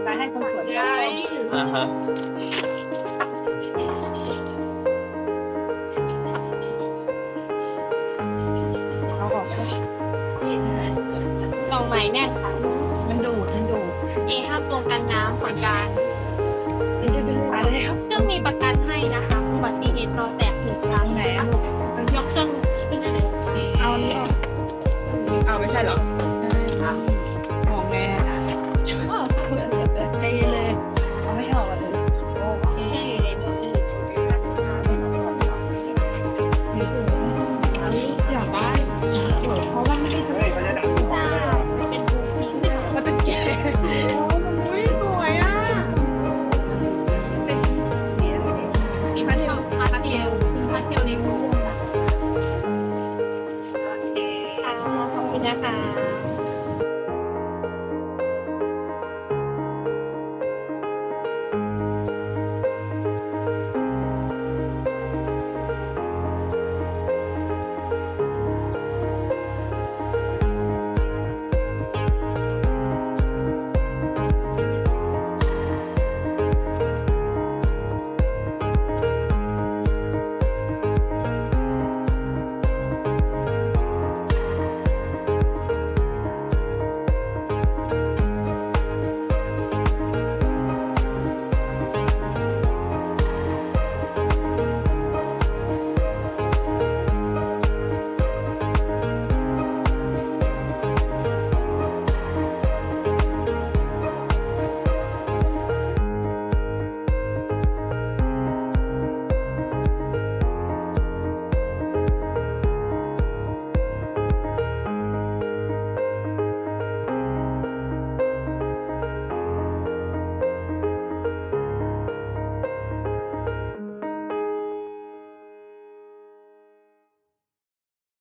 การให้คนสวย อ่าฮะ เขาบอก กล่องไหมแน่นค่ะ มันดูด A5 โปรงกันน้ำผลการ อะไรครับ เครื่องมีประกันให้นะคะอุบัติเหตุจอแตกหนึ่งครั้ง ไหนอ่ะ ยกเครื่องขึ้นได้เลย เอานี่ออก เอาไม่ใช่เหรอ ของแม่